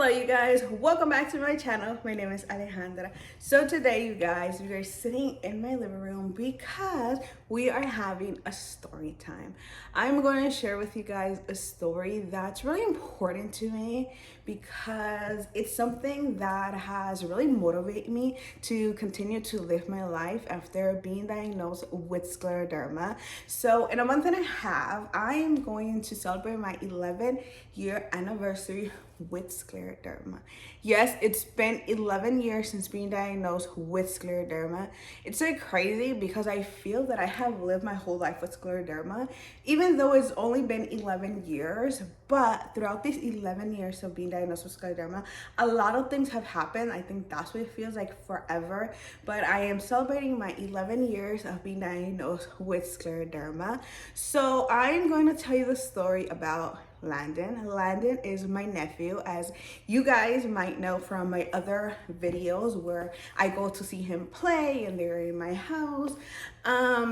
Hello you guys, welcome back to my channel. My name is Alejandra. So today you guys, we are sitting in my living room because we are having a story time. I'm going to share with you guys a story that's really important to me because it's something that has really motivated me to continue to live my life after being diagnosed with scleroderma. So in a month and a half, I am going to celebrate my 11-year anniversary with scleroderma. Yes, it's been 11 years since being diagnosed with scleroderma. It's so crazy because I feel that I have lived my whole life with scleroderma, even though it's only been 11 years. But throughout these 11 years of being diagnosed with scleroderma, a lot of things have happened. I think that's what it feels like forever. But I am celebrating my 11 years of being diagnosed with scleroderma. So I'm going to tell you the story about Landon. Landon is my nephew, as you guys might know from my other videos where I go to see him play and they're in my house.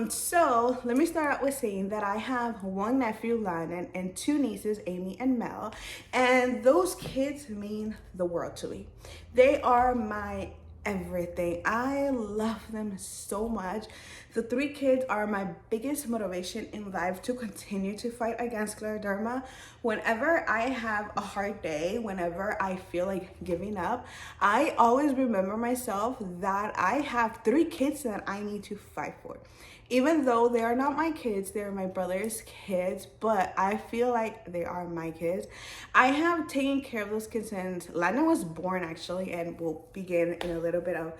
So let me start out with saying that I have one nephew, Landon, and two nieces, Amy and Mel, and those kids mean the world to me. They are my everything. I love them so much. The three kids are my biggest motivation in life to continue to fight against scleroderma. Whenever I have a hard day, whenever I feel like giving up, I always remember myself that I have three kids that I need to fight for. Even though they are not my kids, they're my brother's kids, but I feel like they are my kids. I have taken care of those kids since Landon was born, actually, and we'll begin in a little bit of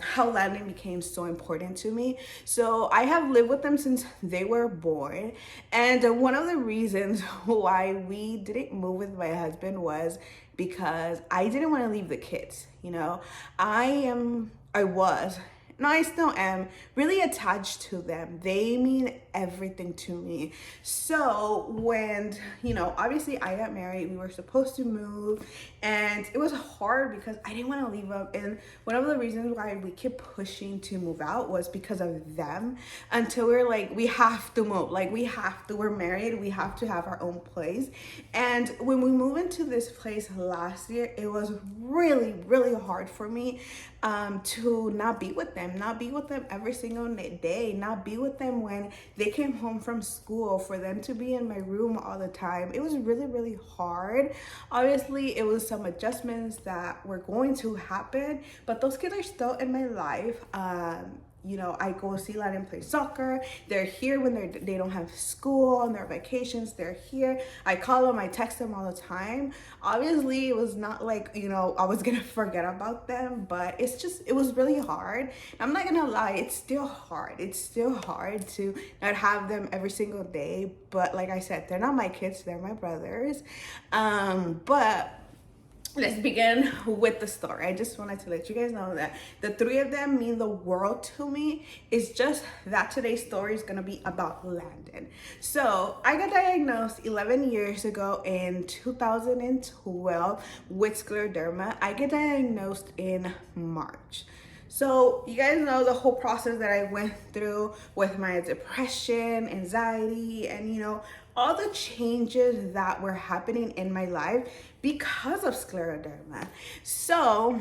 how Landon became so important to me. So I have lived with them since they were born, and one of the reasons why we didn't move with my husband was because I didn't want to leave the kids. You know, I was, no, I still am really attached to them. They mean everything to me. So when, obviously I got married, we were supposed to move, and it was hard because I didn't want to leave them. And one of the reasons why we kept pushing to move out was because of them, until we were like, we have to move. Like, we have to, we're married, we have to have our own place. And when we moved into this place last year, it was really, really hard for me to not be with them every single day, not be with them when they came home from school, for them to be in my room all the time. It was really, really hard. Obviously, it was some adjustments that were going to happen, but those kids are still in my life. I go see Landon play soccer. They're here when they don't have school, on their vacations, they're here. I call them, I text them all the time. Obviously, it was not like, I was gonna forget about them, but it was really hard. I'm not gonna lie, it's still hard. It's still hard to not have them every single day. But like I said, they're not my kids, they're my brothers. But let's begin with the story. I just wanted to let you guys know that the three of them mean the world to me. It's just that today's story is gonna be about Landon. So I got diagnosed 11 years ago in 2012 with scleroderma. I get diagnosed in March. So you guys know the whole process that I went through with my depression, anxiety, and all the changes that were happening in my life because of scleroderma. So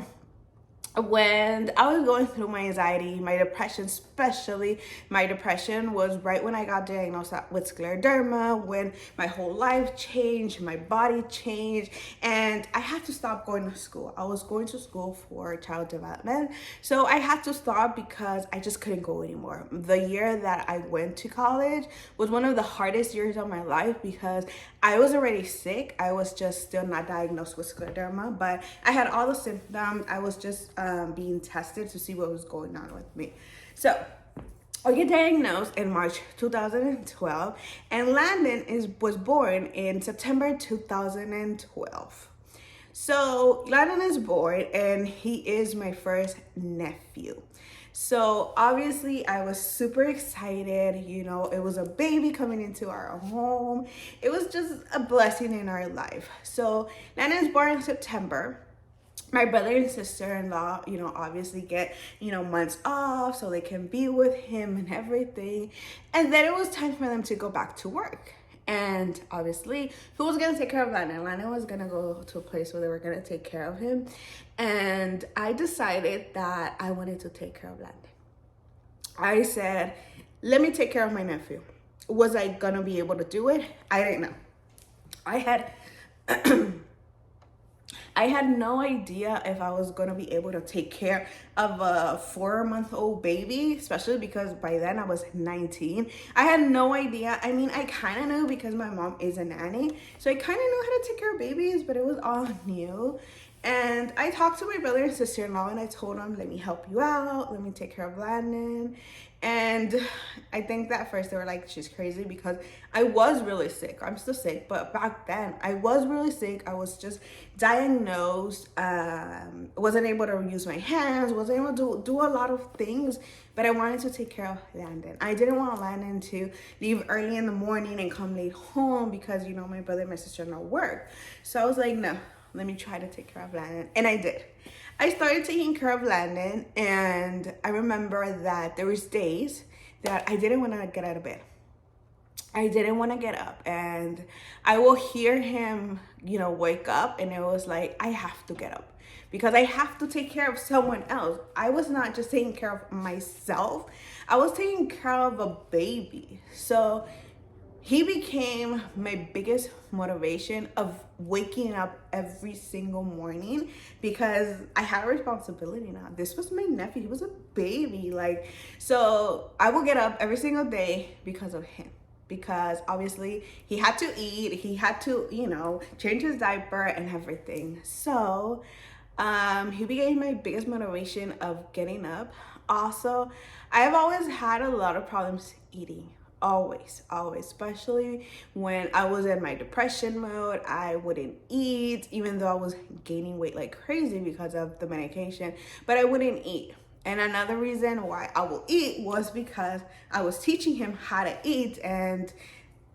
when I was going through my anxiety, my depression, especially my depression was right when I got diagnosed with scleroderma, when my whole life changed, my body changed, and I had to stop going to school. I was going to school for child development, so I had to stop because I just couldn't go anymore. The year that I went to college was one of the hardest years of my life because I was already sick. I was just still not diagnosed with scleroderma, but I had all the symptoms. I was just being tested to see what was going on with me. So I get diagnosed in March 2012, and Landon was born in September 2012. So Landon is born, and he is my first nephew. So obviously I was super excited. It was a baby coming into our home. It was just a blessing in our life. So Landon is born in September. My brother and sister-in-law, obviously get, months off so they can be with him and everything. And then it was time for them to go back to work. And obviously, who was gonna take care of Landon? Landon was gonna go to a place where they were gonna take care of him. And I decided that I wanted to take care of Landon. I said, let me take care of my nephew. Was I gonna be able to do it? I didn't know. I had I had no idea if I was gonna be able to take care of a 4-month-old baby, especially because by then I was 19. I had no idea. I mean, I kind of knew because my mom is a nanny, so I kind of knew how to take care of babies, but it was all new. And I talked to my brother and sister-in-law and I told them, let me help you out, let me take care of Landon. And I think that first they were like, she's crazy, because I was really sick. I'm still sick, but back then I was really sick. I was just diagnosed, wasn't able to use my hands, wasn't able to do a lot of things, but I wanted to take care of Landon. I didn't want Landon to leave early in the morning and come late home because, you know, my brother and my sister-in-law work. So I was like, no, let me try to take care of Landon. And I did. I started taking care of Landon, and I remember that there was days that I didn't want to get out of bed. I didn't want to get up, and I will hear him, you know, wake up, and it was like, I have to get up because I have to take care of someone else. I was not just taking care of myself. I was taking care of a baby. So he became my biggest motivation of waking up every single morning because I had a responsibility now. This was my nephew. He was a baby. Like, so I will get up every single day because of him. Because obviously he had to eat, he had to, you know, change his diaper and everything. So he became my biggest motivation of getting up. Also, I have always had a lot of problems eating. Always, especially when I was in my depression mode. I wouldn't eat, even though I was gaining weight like crazy because of the medication, but I wouldn't eat. And another reason why I will eat was because I was teaching him how to eat. And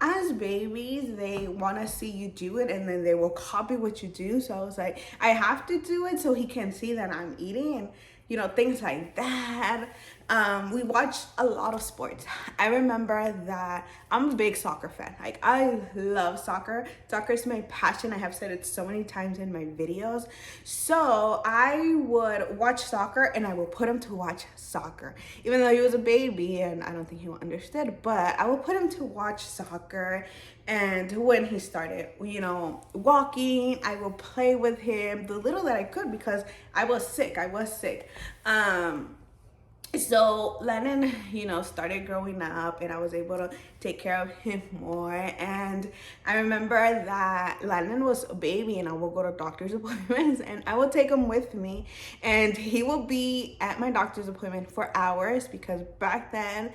as babies, they want to see you do it and then they will copy what you do. So I was like, I have to do it so he can see that I'm eating, and you know, things like that. We watched a lot of sports. I remember that I'm a big soccer fan. Like, I love soccer. Soccer is my passion. I have said it so many times in my videos. So I would watch soccer and I would put him to watch soccer. Even though he was a baby and I don't think he understood, but I would put him to watch soccer. And when he started, you know, walking, I will play with him the little that I could because I was sick. So Landon, you know, started growing up and I was able to take care of him more. And I remember that Landon was a baby and I would go to doctor's appointments and I would take him with me, and he would be at my doctor's appointment for hours because back then,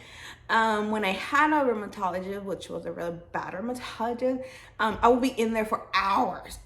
when I had a rheumatologist, which was a really bad rheumatologist, I would be in there for hours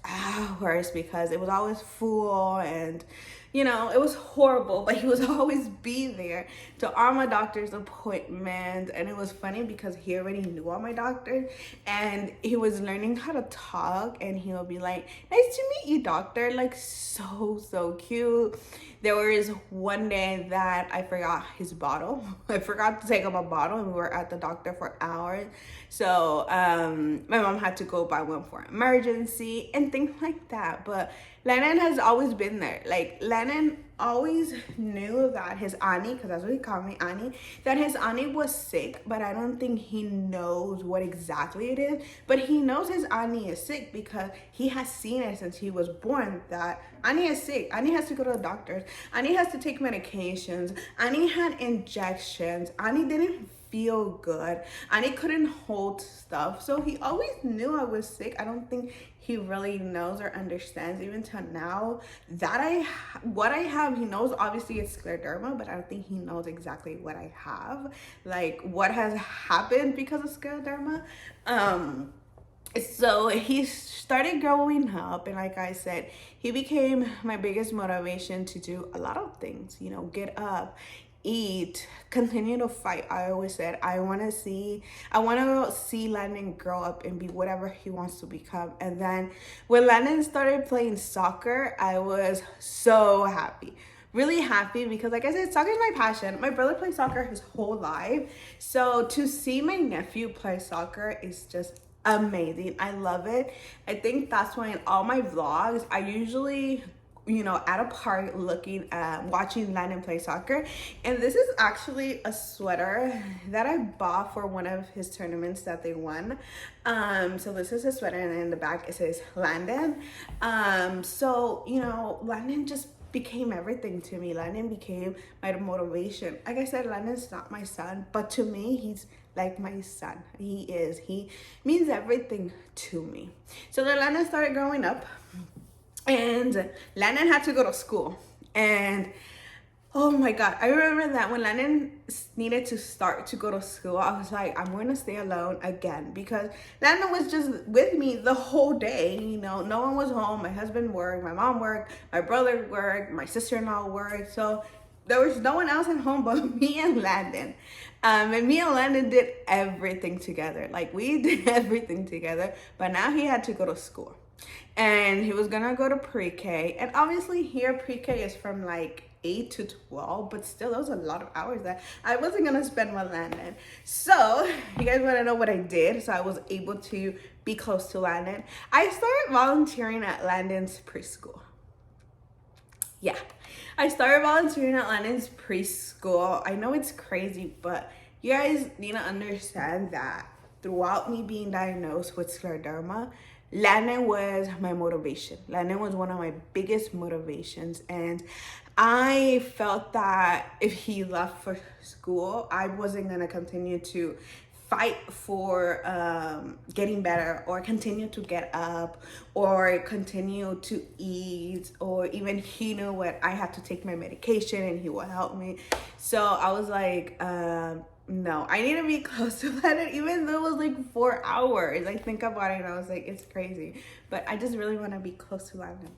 because it was always full, and you know, it was horrible, but he was always be there to all my doctor's appointments. And it was funny because he already knew all my doctors and he was learning how to talk, and he would be like, nice to meet you, doctor. Like, so cute. There was one day that I forgot his bottle. I forgot to take him a bottle and we were at the doctor for hours. So my mom had to go buy one for emergency and things like that. But Landon has always been there. Like, Landon always knew that his auntie, because that's what he called me, auntie, that his auntie was sick, but I don't think he knows what exactly it is. But he knows his auntie is sick because he has seen it since he was born, that auntie is sick. Auntie has to go to the doctors. Auntie has to take medications. Auntie had injections. Auntie didn't feel good. Auntie couldn't hold stuff. So he always knew I was sick. I don't think he really knows or understands even till now that what I have. He knows obviously it's scleroderma, but I don't think he knows exactly what I have, like what has happened because of scleroderma. So he started growing up, and like I said, he became my biggest motivation to do a lot of things, you know, get up, eat, continue to fight. I always said I want to see Landon grow up and be whatever he wants to become. And then when Landon started playing soccer, I was so happy, really happy, because like I said, soccer is my passion. My brother played soccer his whole life, so to see my nephew play soccer is just amazing. I love it. I think that's why in all my vlogs, I usually, at a park looking at watching Landon play soccer. And this is actually a sweater that I bought for one of his tournaments that they won. So this is a sweater, and in the back it says Landon. Landon just became everything to me. Landon became my motivation. Like I said, Landon's not my son, but to me, he's like my son. He means everything to me. So then Landon started growing up, and Landon had to go to school. And oh my God, I remember that when Landon needed to start to go to school, I was like, I'm going to stay alone again, because Landon was just with me the whole day. No one was home. My husband worked, my mom worked, my brother worked, my sister-in-law worked. So there was no one else at home but me and Landon. And me and Landon did everything together. Like, we did everything together. But now he had to go to school. And he was gonna go to pre-K. And obviously here pre-K is from like 8 to 12, but still that was a lot of hours that I wasn't gonna spend with Landon. So you guys wanna know what I did? So I was able to be close to Landon. I started volunteering at Landon's preschool. Yeah, I started volunteering at Landon's preschool. I know it's crazy, but you guys need to understand that throughout me being diagnosed with scleroderma, Landon was my motivation. Landon was one of my biggest motivations. And I felt that if he left for school, I wasn't going to continue to fight for getting better, or continue to get up, or continue to eat, or even he knew what I had to take my medication and he would help me. So I was like, no, I need to be close to Landon, even though it was like 4 hours. I think about it and I was like, it's crazy. But I just really want to be close to Landon.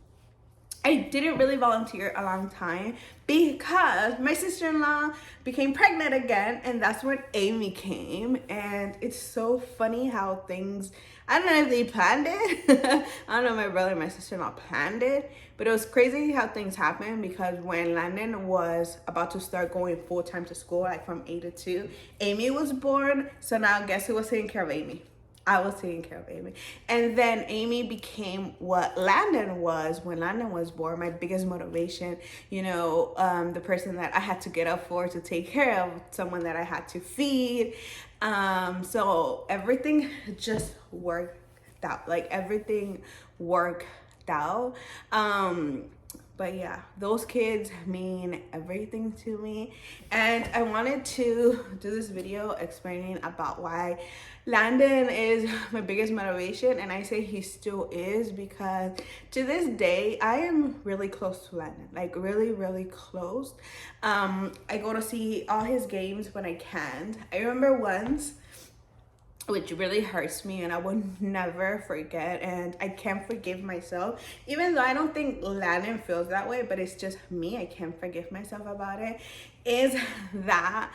I didn't really volunteer a long time because my sister-in-law became pregnant again, and that's when Amy came. And it's so funny how things, I don't know if they planned it. I don't know, my brother and my sister-in-law planned it, but it was crazy how things happened, because when Landon was about to start going full-time to school, like from 8 to 2, Amy was born. So now guess who was taking care of Amy? I was taking care of Amy. And then Amy became what Landon was when Landon was born, my biggest motivation, the person that I had to get up for, to take care of, someone that I had to feed. So everything just worked out. Like, everything worked out. But yeah, those kids mean everything to me. And I wanted to do this video explaining about why Landon is my biggest motivation. And I say he still is, because to this day, I am really close to Landon. Like, really, really close. I go to see all his games when I can. I remember once, which really hurts me and I would never forget, and I can't forgive myself, even though I don't think Landon feels that way, but it's just me. I can't forgive myself about it. Is that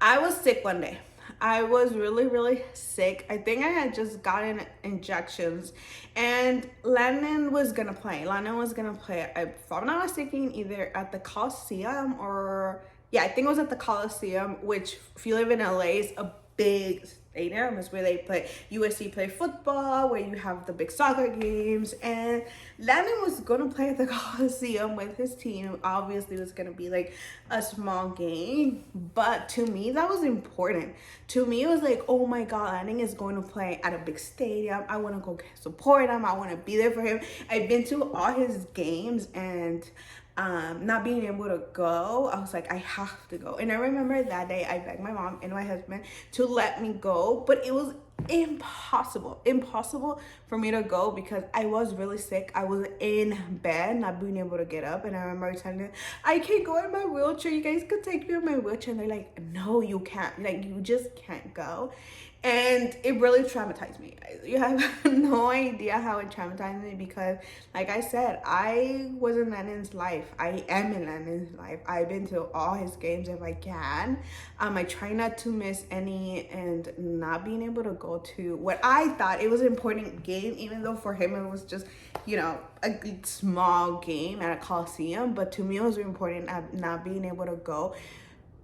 I was sick one day. I was really, really sick. I think I had just gotten injections, and Landon was gonna play. If I'm not mistaken, either at the Coliseum or, I think it was at the Coliseum, which if you live in LA is a big stadium. Is where they play, USC play football, where you have the big soccer games. And Landon was gonna play at the Coliseum with his team. Obviously it was gonna be like a small game, but to me that was important. To me it was like, oh my God, Landon is going to play at a big stadium. I want to go support him. I want to be there for him. I've been to all his games, and not being able to go, I was like, I have to go. And I remember that day I begged my mom and my husband to let me go, but it was impossible for me to go, because I was really sick. I was in bed, not being able to get up. And I remember telling them, I can't go in my wheelchair, you guys could take me in my wheelchair. And they're like, no, you can't, like, you just can't go. And it really traumatized me. You have no idea how it traumatized me, because like I said, I was in Landon's life. I am in Landon's life. I've been to all his games if I can. I try not to miss any, and not being able to go to what I thought it was an important game, even though for him it was just, a small game at a Coliseum. But to me it was important not being able to go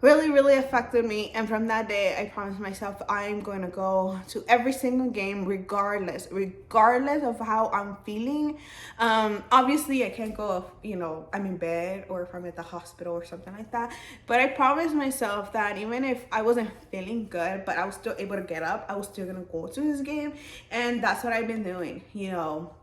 really affected me. And from that day, I promised myself I'm going to go to every single game, regardless of how I'm feeling. Obviously I can't go if, you know, I'm in bed or if I'm at the hospital or something like that, but I promised myself that even if I wasn't feeling good, but I was still able to get up, I was still gonna go to this game. And that's what I've been doing, you know.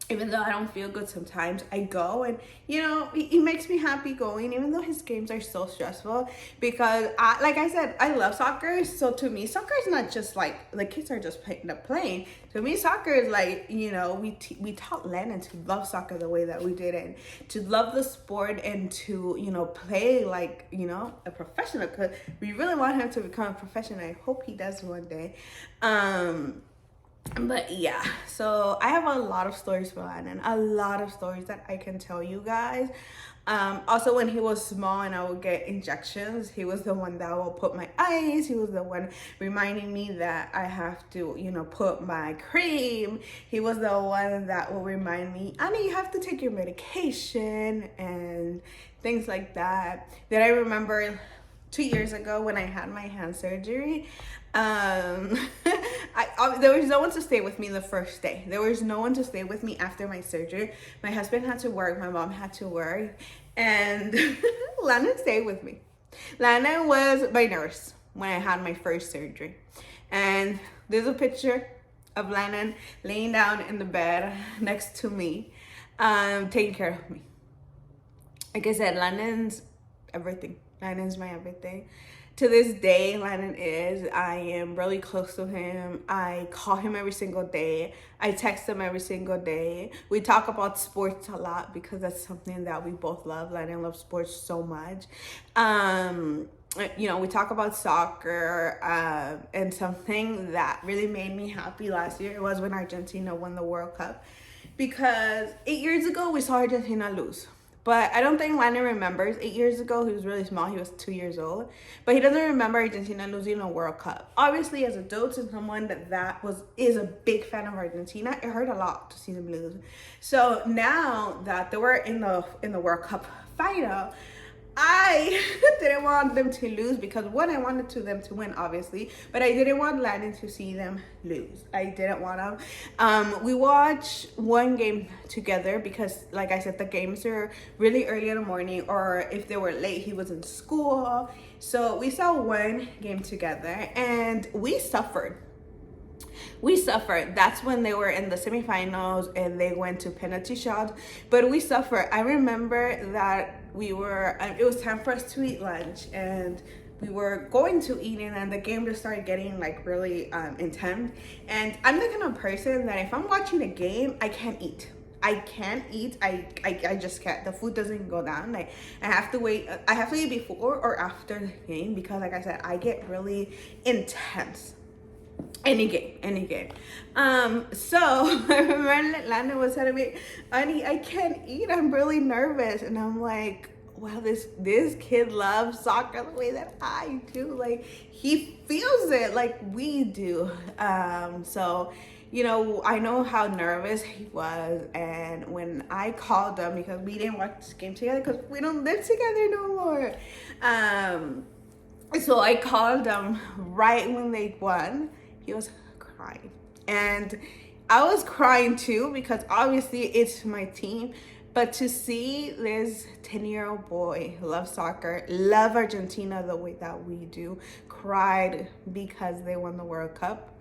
Even though I don't feel good sometimes, I go, and you know, it makes me happy going, even though his games are so stressful, because like I said, I love soccer. So to me, soccer is not just like the kids are just playing. To me, soccer is like, you know, we taught Landon to love soccer the way that we did, and to love the sport, and to, you know, play like, you know, a professional, because we really want him to become a professional. I hope he does one day. But yeah, so I have a lot of stories for Landon, a lot of stories that I can tell you guys. Also, when he was small and I would get injections, he was the one that will put my ice. He was the one reminding me that I have to, you know, put my cream. He was the one that will remind me, Annie, you have to take your medication and things like that. Then I remember 2 years ago when I had my hand surgery, there was no one to stay with me the first day. There was no one to stay with me after my surgery. My husband had to work, my mom had to work, and Landon stayed with me. Landon was my nurse when I had my first surgery. And there's a picture of Landon laying down in the bed next to me, taking care of me. Like I said, Landon's everything. Landon's my everything. To this day, Landon is. I am really close to him. I call him every single day. I text him every single day. We talk about sports a lot because that's something that we both love. Landon loves sports so much. You know, we talk about soccer, and something that really made me happy last year was when Argentina won the World Cup, because 8 years ago we saw Argentina lose. But I don't think Landon remembers. 8 years ago, he was really small. He was 2 years old. But he doesn't remember Argentina losing a World Cup. Obviously, as adults and someone is a big fan of Argentina, it hurt a lot to see them lose. So now that they were in the World Cup final, I didn't want them to lose, because one, I wanted them to win, obviously, but I didn't want Landon to see them lose. I didn't want them. We watched one game together because, like I said, the games are really early in the morning, or if they were late, he was in school. So we saw one game together, and we suffered. That's when they were in the semifinals and they went to penalty shots, but we suffered. I remember that it was time for us to eat lunch, and we were going to eat, and the game just started getting like really intense. And I'm the kind of person that if I'm watching a game, I can't eat. I just can't. The food doesn't go down. Like, I have to wait. I have to eat before or after the game, because like I said, I get really intense. Any game. So I remember Landon was telling me, Annie, I can't eat. I'm really nervous. And I'm like, wow, this kid loves soccer the way that I do. Like, he feels it like we do. So, you know, I know how nervous he was. And when I called him, because we didn't watch this game together because we don't live together no more. So I called him right when they won. He was crying, and I was crying too, because obviously it's my team. But to see this 10-year-old boy love soccer, love Argentina the way that we do, cried because they won the World Cup,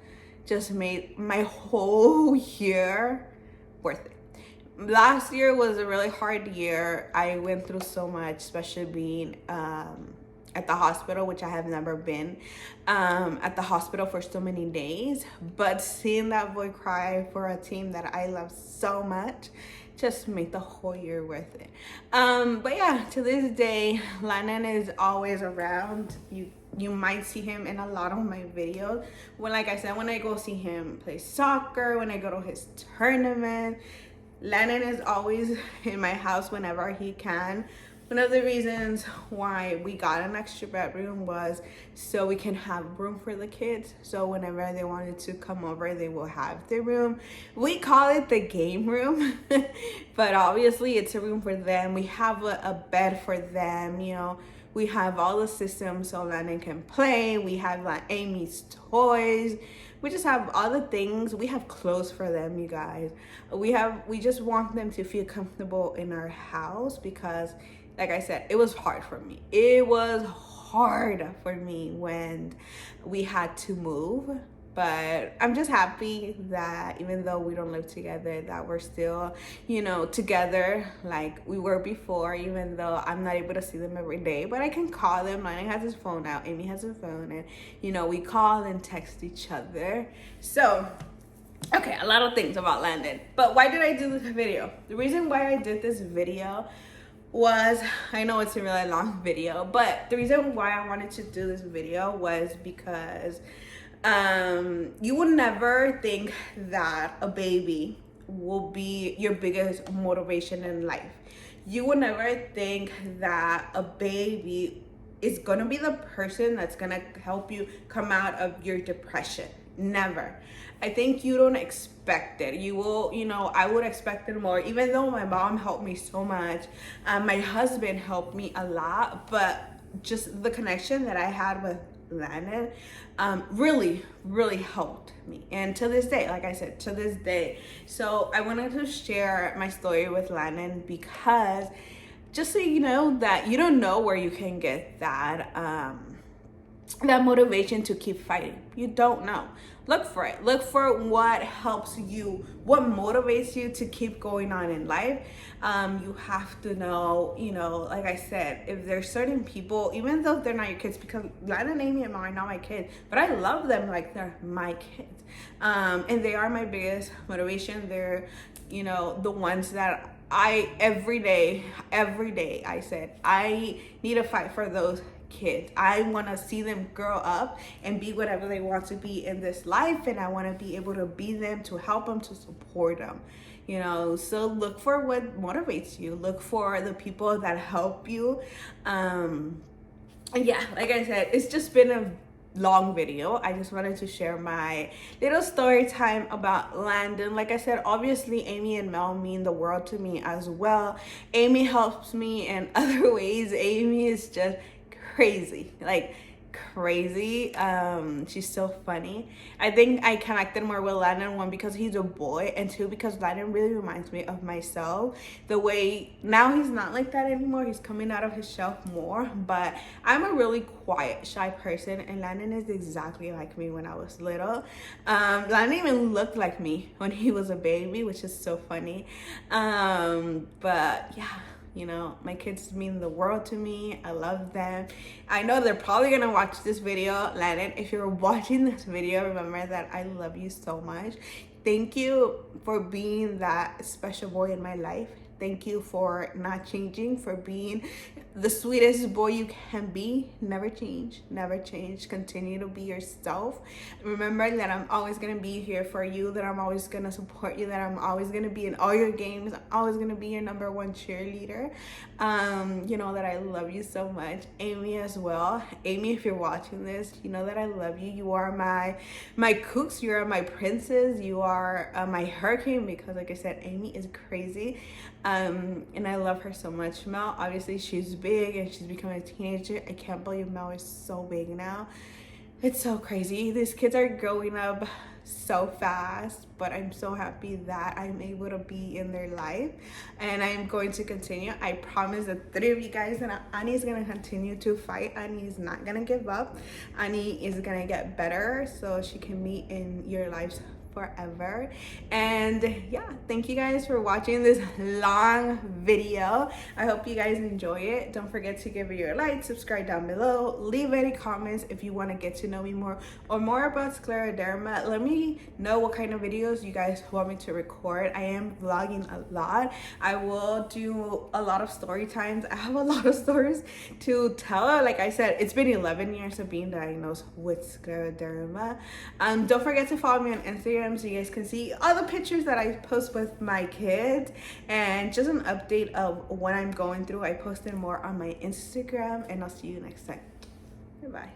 just made my whole year worth it. Last year was a really hard year. I went through so much, especially being at the hospital, which I have never been at the hospital for so many days. But seeing that boy cry for a team that I love so much just made the whole year worth it. But yeah, to this day, Landon is always around. You might see him in a lot of my videos. When, like I said, when I go see him play soccer, when I go to his tournament, Landon is always in my house whenever he can. One of the reasons why we got an extra bedroom was so we can have room for the kids. So whenever they wanted to come over, they will have their room. We call it the game room, but obviously it's a room for them. We have a bed for them, you know. We have all the systems so Landon can play. We have like Amy's toys. We just have all the things. We have clothes for them, you guys. We just want them to feel comfortable in our house because, like I said, it was hard for me. It was hard for me when we had to move. But I'm just happy that even though we don't live together, that we're still, together like we were before, even though I'm not able to see them every day. But I can call them. Landon has his phone out. Amy has her phone. And, we call and text each other. So, okay, a lot of things about Landon. But why did I do this video? The reason why I did this video was, I know it's a really long video, but the reason why I wanted to do this video was because you would never think that a baby will be your biggest motivation in life. You would never think that a baby is gonna be the person that's gonna help you come out of your depression. Never. I think you don't expect it. You will, I would expect it more, even though my mom helped me so much. My husband helped me a lot, but just the connection that I had with Landon really, really helped me. And to this day, like I said, to this day. So I wanted to share my story with Landon because just so you know that you don't know where you can get that motivation to keep fighting. You don't know. Look for it. Look for what helps you, what motivates you to keep going on in life. You have to know, like I said, if there's certain people, even though they're not your kids, because Landon and Amy are not my kids, but I love them like they're my kids. And they are my biggest motivation. They're, the ones that every day, I said, I need to fight for those kids. I want to see them grow up and be whatever they want to be in this life, and I want to be able to be them, to help them, to support them. So look for what motivates you. Look for the people that help you. And yeah, like I said, it's just been a long video. I just wanted to share my little story time about Landon. Like I said, obviously Amy and Mel mean the world to me as well. Amy helps me in other ways. Amy is just crazy, like crazy. She's so funny. I think I connected more with Landon, one because he's a boy, and two because Landon really reminds me of myself. The way now he's not like that anymore. He's coming out of his shell more, but I'm a really quiet, shy person, and Landon is exactly like me when I was little. Landon even looked like me when he was a baby, which is so funny. But yeah, my kids mean the world to me. I love them. I know they're probably gonna watch this video. Landon, if you're watching this video, remember that I love you so much. Thank you for being that special boy in my life. Thank you for not changing, for being the sweetest boy you can be. Never change, never change. Continue to be yourself. Remember that I'm always gonna be here for you, that I'm always gonna support you, that I'm always gonna be in all your games. I'm always gonna be your #1 cheerleader. You know that I love you so much. Amy as well. Amy, if you're watching this, you know that I love you. You are my kooks. You are my princess. You are my hurricane, because like I said, Amy is crazy. And I love her so much. Mel, obviously she's big and she's becoming a teenager. I can't believe Mel is so big now. It's so crazy. These kids are growing up so fast, but I'm so happy that I'm able to be in their life, and I'm going to continue. I promise the 3 of you guys that Annie is going to continue to fight. Annie is not going to give up. Annie is going to get better so she can be in your lives forever. And yeah, thank you guys for watching this long video. I hope you guys enjoy it. Don't forget to give it your like, subscribe down below, leave any comments if you want to get to know me more or more about scleroderma. Let me know what kind of videos you guys want me to record. I am vlogging a lot. I will do a lot of story times. I have a lot of stories to tell. Like I said, it's been 11 years of being diagnosed with scleroderma. Don't forget to follow me on Instagram so you guys can see all the pictures that I post with my kids, and just an update of what I'm going through. I posted more on my Instagram, and I'll see you next time. Goodbye.